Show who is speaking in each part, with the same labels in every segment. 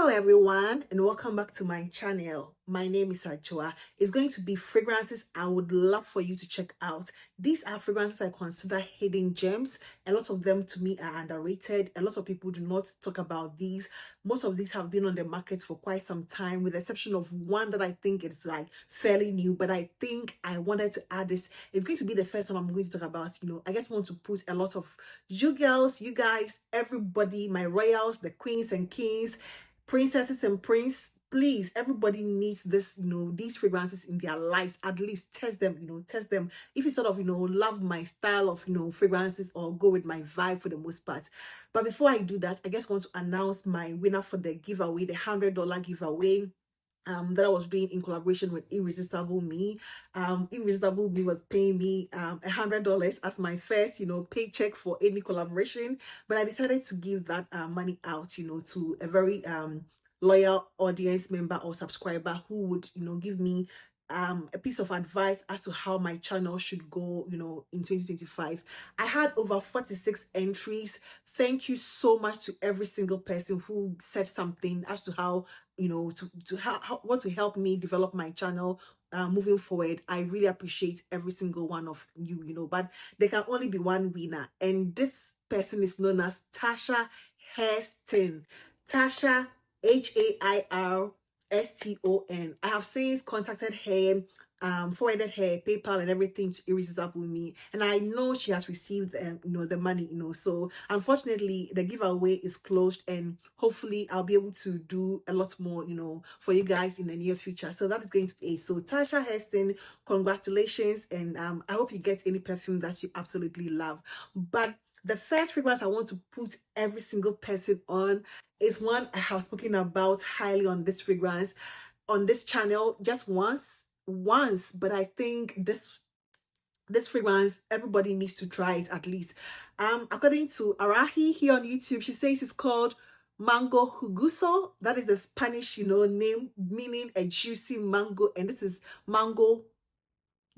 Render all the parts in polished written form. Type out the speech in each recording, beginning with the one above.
Speaker 1: Hello everyone and welcome back to my channel. My name is Ajua. It's going to be fragrances I would love for you to check out. These are fragrances I consider hidden gems. A lot of them to me are underrated. A lot of people do not talk about these. Most of these have been on the market for quite some time, with the exception of one that I think is like fairly new, but I think I wanted to add this. It's going to be the first one I'm going to talk about. I just want to put a lot of you girls, you guys, everybody, my royals, the queens and kings, princesses and please, everybody needs this, these fragrances in their lives. At least test them, test them. If you sort of, love my style of, fragrances, or go with my vibe for the most part. But before I do that, I just want to announce my winner for the giveaway, the $100 giveaway that I was doing in collaboration with Irresistible Me. Irresistible Me was paying me $100 as my first, paycheck for any collaboration. But I decided to give that money out, to a very loyal audience member or subscriber who would, give me a piece of advice as to how my channel should go, in 2025. I had over 46 entries. Thank you so much to every single person who said something as to how, what to help me develop my channel moving forward. I really appreciate every single one of you, but there can only be one winner, and this person is known as Tasha Hairston. Tasha, Hairston. I have since contacted her, forwarded her PayPal and everything to Irresistible Me, and I know she has received the money. So unfortunately the giveaway is closed, and hopefully I'll be able to do a lot more for you guys in the near future. So that is going to be it. So Tasha Hairston, congratulations, and I hope you get any perfume that you absolutely love. But the first fragrance I want to put every single person on is one I have spoken about highly on this fragrance on this channel just once, but I think this fragrance, everybody needs to try it at least. According to Arahi here on YouTube, she says it's called Mango Huguso. That is the Spanish name, meaning a juicy mango, and this is Mango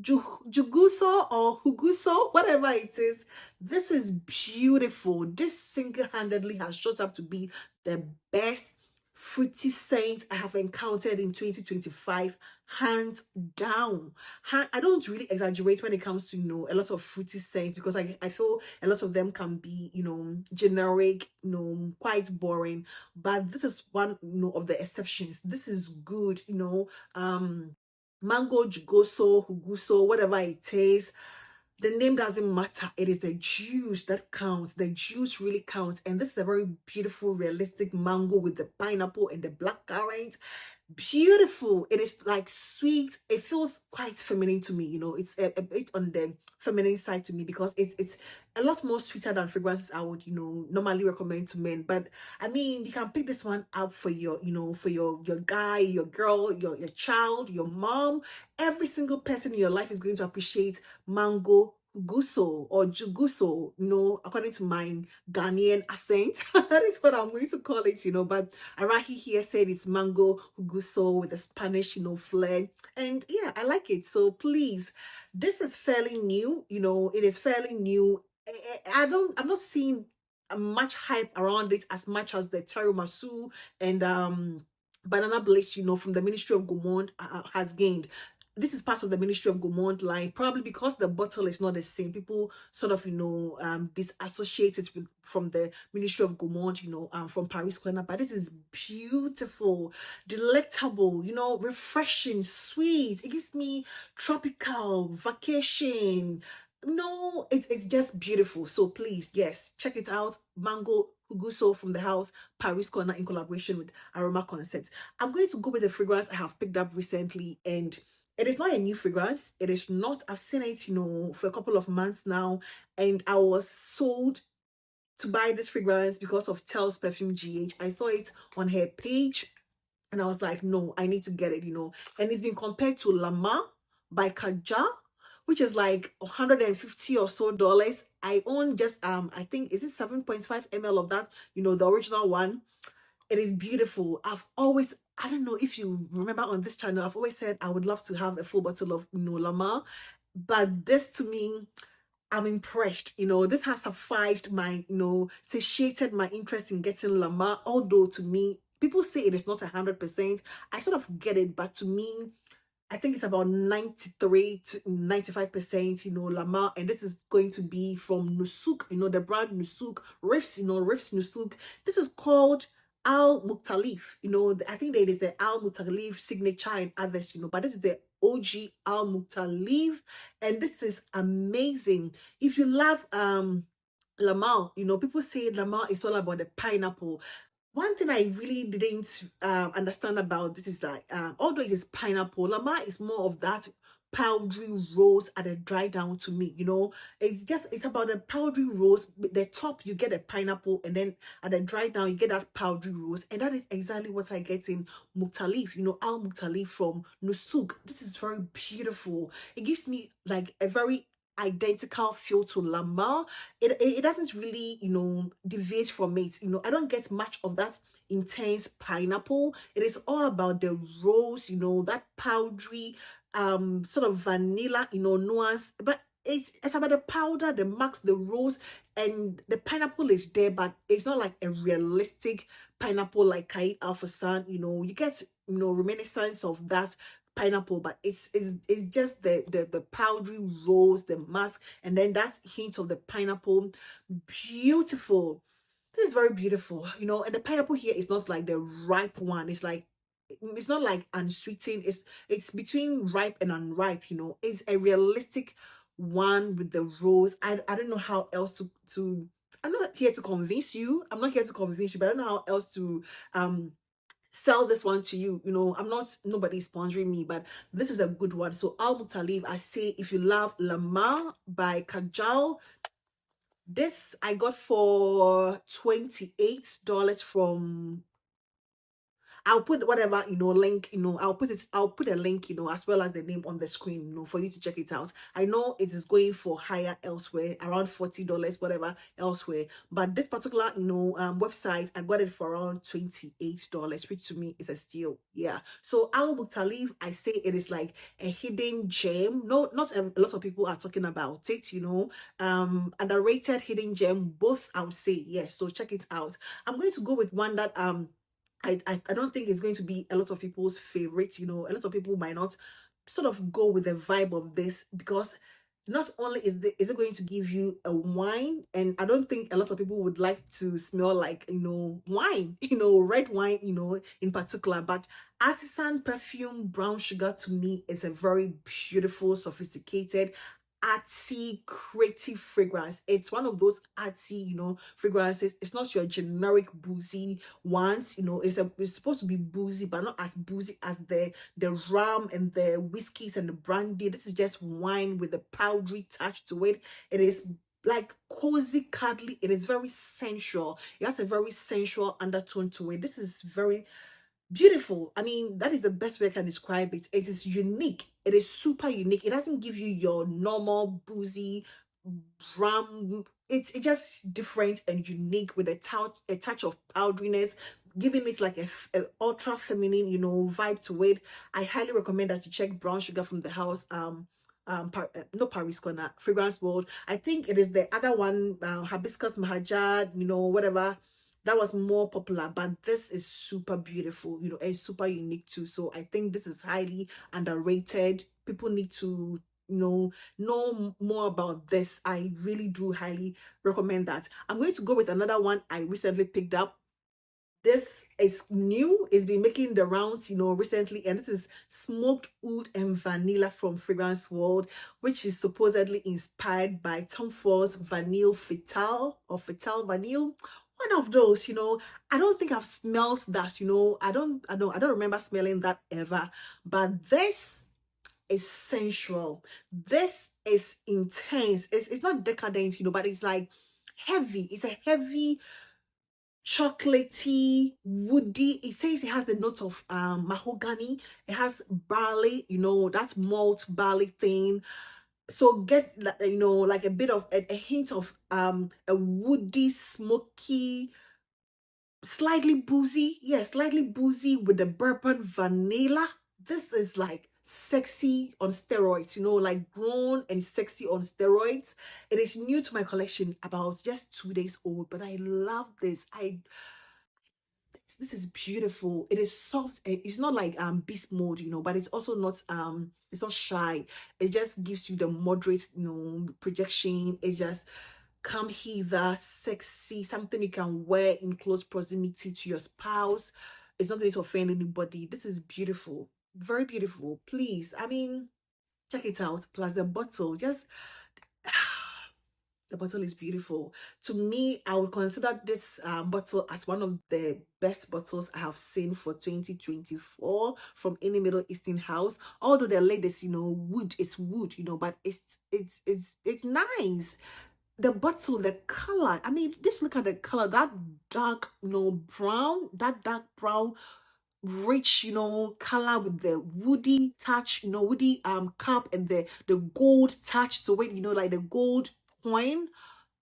Speaker 1: Juguso or Huguso, whatever it is. This is beautiful. This single-handedly has shot up to be the best fruity scent I have encountered in 2025, hands down. I don't really exaggerate when it comes to a lot of fruity scents, because I feel a lot of them can be generic, quite boring, but this is one of the exceptions. This is good. Mango Jugoso, Huguso, whatever it is, the name doesn't matter. It is the juice that counts. The juice really counts. And this is a very beautiful, realistic mango with the pineapple and the black currant. Beautiful. It is like sweet. It feels quite feminine to me. It's a bit on the feminine side to me, because it's a lot more sweeter than fragrances I would normally recommend to men. But I mean, you can pick this one up for your for your guy, your girl, your child, your mom. Every single person in your life is going to appreciate Mango Guso or Juguso, according to my Ghanaian accent. That is what I'm going to call it, but Arahi here said it's Mango Guso with a Spanish, flair. And yeah, I like it. So please, this is fairly new, it is fairly new. I'm not seeing much hype around it as much as the tiramisu and banana bliss, from the Ministry of Gaumont has gained. This is part of the Ministry of Gaumont line, probably because the bottle is not the same. People sort of, disassociate it from the Ministry of Gaumont, from Paris Corner. But this is beautiful, delectable, refreshing, sweet. It gives me tropical vacation. No, it's just beautiful. So please, yes, check it out. Mango Huguso from the house Paris Corner in collaboration with Aroma Concepts. I'm going to go with the fragrance I have picked up recently, and it is not a new fragrance. It is not. I've seen it, for a couple of months now, and I was sold to buy this fragrance because of Tel's Perfume GH. I saw it on her page, and I was like, no, I need to get it, And it's been compared to Lama by Kaja, which is like $150 or so. I own just I think, is it 7.5 ml of that, the original one. It is beautiful. I don't know if you remember on this channel, I've always said I would love to have a full bottle of Lama, but this, to me, I'm impressed. This has sufficed my, satiated my interest in getting Lama, although to me People say it is not 100%. I sort of get it, but to me, I think it's about 93 to 95%, Lamar. And this is going to be from Nusuk, the brand Nusuk, Riffs, Riffs Nusuk. This is called Al Mukhtalif. I think there is the Al Mukhtalif signature and others, but this is the OG Al Mukhtalif. And this is amazing. If you love Lamar, people say Lamar is all about the pineapple. One thing I really didn't understand about this is that although it is pineapple, Lamar is more of that powdery rose at a dry down to me. It's about the powdery rose. The top you get a pineapple, and then at the dry down you get that powdery rose, and that is exactly what I get in Mukhtalif. Al Mukhtalif from Nusuk. This is very beautiful. It gives me like a very identical feel to Lamar. It doesn't really deviate from it. I don't get much of that intense pineapple. It is all about the rose, that powdery sort of vanilla nuance, but it's about the powder, the marks, the rose, and the pineapple is there, but it's not like a realistic pineapple like Kai Alphasan. You get reminiscence of that pineapple, but it's just the powdery rose, the mask, and then that hint of the pineapple. Beautiful. This is very beautiful, and the pineapple here is not like the ripe one. It's not like unsweetened. It's between ripe and unripe. It's a realistic one with the rose. I don't know how else to I'm not here to convince you. I'm not here to convince you, but I don't know how else to sell this one to you. Nobody's sponsoring me, but this is a good one. So Al Mukhtalif, I say, if you love Lamar by Kajal, this I got for $28 from, I'll put whatever link, I'll put a link, as well as the name on the screen, for you to check it out. I know it is going for higher elsewhere, around $40, whatever elsewhere, but this particular website, I got it for around $28, which to me is a steal. Yeah. So Al Mukhtalif, I say it is like a hidden gem. No, not a lot of people are talking about it, underrated hidden gem, both I would say. Yes. So check it out. I'm going to go with one that I don't think it's going to be a lot of people's favorite. A lot of people might not sort of go with the vibe of this, because not only is it going to give you a wine, and I don't think a lot of people would like to smell like wine, red wine, in particular, but Artisan perfume brown sugar to me is a very beautiful, sophisticated, artsy, creative fragrance. It's one of those artsy, fragrances. It's not your generic boozy ones. It's supposed to be boozy, but not as boozy as the rum and the whiskeys and the brandy. This is just wine with a powdery touch to it. It is like cozy, cuddly. It is very sensual. It has a very sensual undertone to it. This is very beautiful. I mean, that is the best way I can describe it. It is unique. It is super unique. It doesn't give you your normal boozy rum. It's just different and unique with a touch of powderiness, giving it like a ultra feminine vibe to it. I highly recommend that you check Brown Sugar from the house. No Paris Corner, Fragrance World. I think it is the other one, Hibiscus Mahajad, whatever. That was more popular, but this is super beautiful, and super unique too. So I think this is highly underrated. People need to know more about this. I really do highly recommend that. I'm going to go with another one I recently picked up. This is new. It's been making the rounds, recently, and this is smoked oud and vanilla from Fragrance World, which is supposedly inspired by Tom Ford's Vanille Fatale or Fatale Vanille. One of those, I don't think I've smelled that, I don't remember smelling that ever. But this is sensual. This is intense. It's not decadent, but it's like heavy. It's a heavy, chocolatey, woody. It says it has the note of mahogany. It has barley, that malt barley thing. So get like a bit of a hint of a woody, smoky, slightly boozy, slightly boozy with the bourbon vanilla. This is like sexy on steroids, like grown and sexy on steroids. It is new to my collection, about just 2 days old, but I love this. This is beautiful. It is soft. It's not like beast mode, you know, but it's also not it's not shy. It just gives you the moderate, you know, projection. It's just come hither, sexy, something you can wear in close proximity to your spouse. It's not going to offend anybody. This is beautiful, very beautiful. Please, I mean, check it out. Plus the bottle, just the bottle is beautiful. To me, I would consider this bottle as one of the best bottles I have seen for 2024 from any Middle Eastern house. Although the latest, you know, wood is wood, you know, but it's nice. The bottle, the color. I mean, just look at the color. That dark, you know, brown. That dark brown, rich, you know, color with the woody touch, you know, woody cup and the gold touch to it, you know, like the gold coin.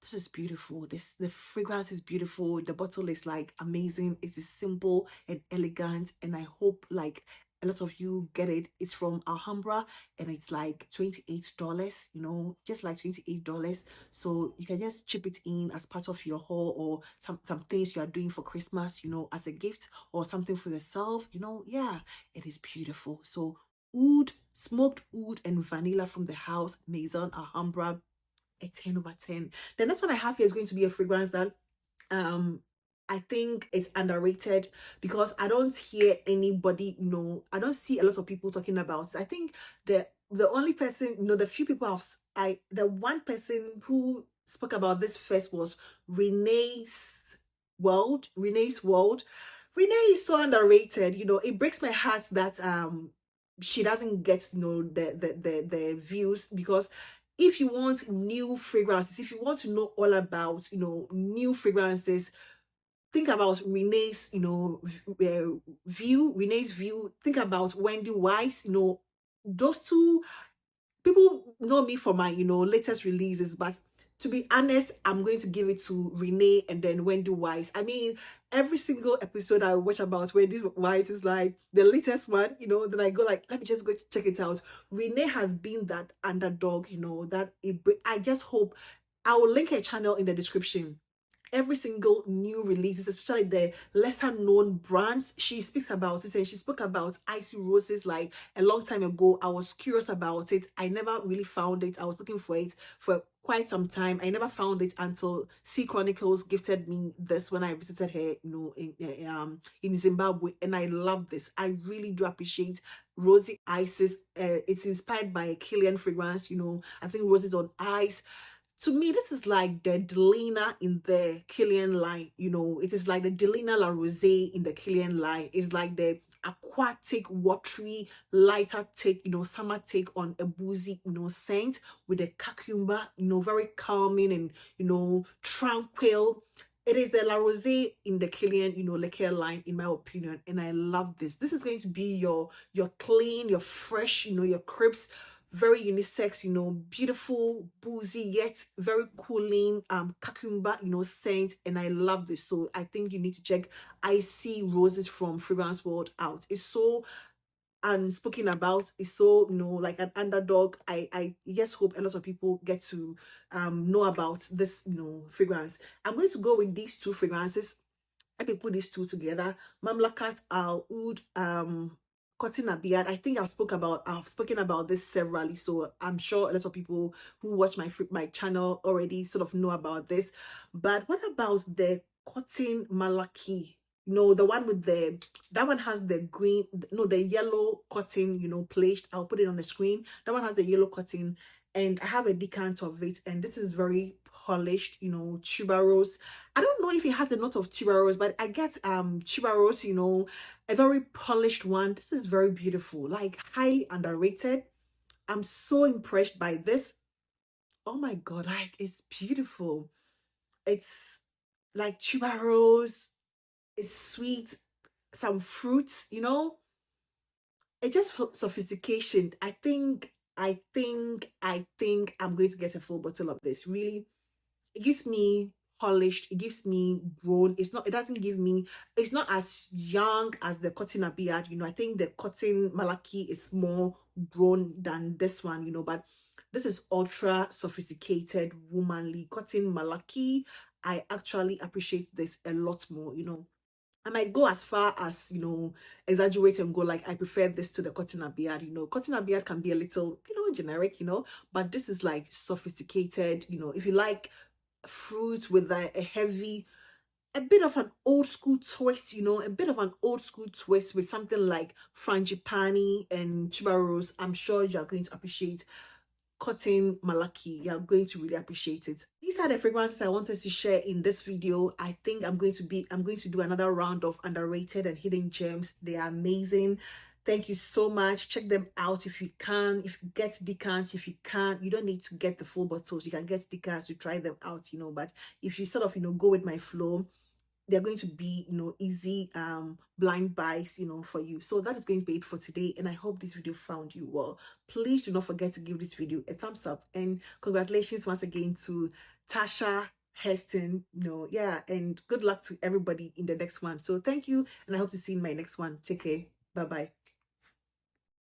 Speaker 1: This is beautiful. The fragrance is beautiful. The bottle is like amazing. It is simple and elegant, and I hope like a lot of you get it. It's from Alhambra, and it's like $28, you know, just like $28. So you can just chip it in as part of your haul, or some things you are doing for Christmas, you know, as a gift, or something for yourself, you know. Yeah, it is beautiful. So oud, smoked oud and vanilla from the house Maison Alhambra, a 10 over 10. The next one I have here is going to be a fragrance that um I think it's underrated, because I don't hear anybody, you know, I don't see a lot of people talking about it. I think the only person, you know, the few people the one person who spoke about this first was Renee's World. Renee is so underrated, you know. It breaks my heart that she doesn't get, you know, the views, because if you want new fragrances, if you want to know all about, you know, new fragrances, think about Renee's, you know, Renee's View. Think about Wendy Wise, you know, those two people know me for my, you know, latest releases, but to be honest, I'm going to give it to Renee and then Wendy Wise. I mean, every single episode I watch about Wendy Wise is like the latest one, you know. Then I go like, let me just go check it out. Renee has been that underdog, you know, that I just hope I will link her channel in the description. Every single new releases, especially the lesser known brands, she speaks about it. And she spoke about Icy Roses like a long time ago. I was curious about it. I never really found it. I was looking for it for quite some time. I never found it until Sea Chronicles gifted me this when I visited her, you know, in Zimbabwe, and I love this. I really do appreciate Rosy Ices. It's inspired by a Killian fragrance, you know. I think Roses on Ice. To me, this is like the Delina in the Killian line, you know. It is like the Delina La Rose in the Killian line. It's like the aquatic, watery, lighter take, you know, summer take on a boozy, you know, scent with a cucumber, you know, very calming and, you know, tranquil. It is the La Rose in the Killian, you know, liqueur line, in my opinion, and I love this. This is going to be your clean, your fresh, you know, your crisp, very unisex, you know, beautiful, boozy, yet very cooling, cucumber, you know, scent, and I love this. So I think you need to check Icy Roses from Fragrance World out. It's so unspoken about. It's so, you know, like an underdog. I just hope a lot of people get to know about this, you know, fragrance. I'm going to go with these two fragrances. I can put these two together. Mamlakat Al Oud Cotton Abiyad. I think I've spoken about this severally, so I'm sure a lot of people who watch my channel already sort of know about this. But what about the Cotton Malaki? No, the one with that one has the green, no, the yellow cotton, you know, placed. I'll put it on the screen. That one has the yellow cotton, and I have a decant of it, and this is very polished, you know, tuberose. I don't know if it has a note of tuberose, but I get tuberose, you know, a very polished one. This is very beautiful, like highly underrated. I'm so impressed by this. Oh my god, like it's beautiful. It's like tuberose, it's sweet, some fruits, you know. It just for sophistication. I think I'm going to get a full bottle of this. Really, it gives me polished, it gives me grown. It doesn't give me, it's not as young as the Cotton Abiyad, you know. I think the Cotton Malaki is more grown than this one, you know, but this is ultra sophisticated, womanly Cotton Malaki. I actually appreciate this a lot more, you know. I might go as far as, you know, exaggerate and go like, I prefer this to the cotton abiyad. You know, cotton abiyad can be a little, you know, generic, you know, but this is like sophisticated. You know, if you like fruits with a heavy, a bit of an old school twist, you know, a bit of an old school twist with something like frangipani and tuberose, I'm sure you're going to appreciate cotton Malaki. You're going to really appreciate it. These are the fragrances I wanted to share in this video. I think I'm going to do another round of underrated and hidden gems. They are amazing. Thank you so much. Check them out if you can. If you get decants, if you can't, you don't need to get the full bottles. You can get decants to try them out, you know. But if you sort of, you know, go with my flow, they're going to be, you know, easy blind buys, you know, for you. So that is going to be it for today, and I hope this video found you well. Please do not forget to give this video a thumbs up, and congratulations once again to Tasha Heston, you know, yeah, and good luck to everybody in the next one. So thank you, and I hope to see you in my next one. Take care. Bye bye.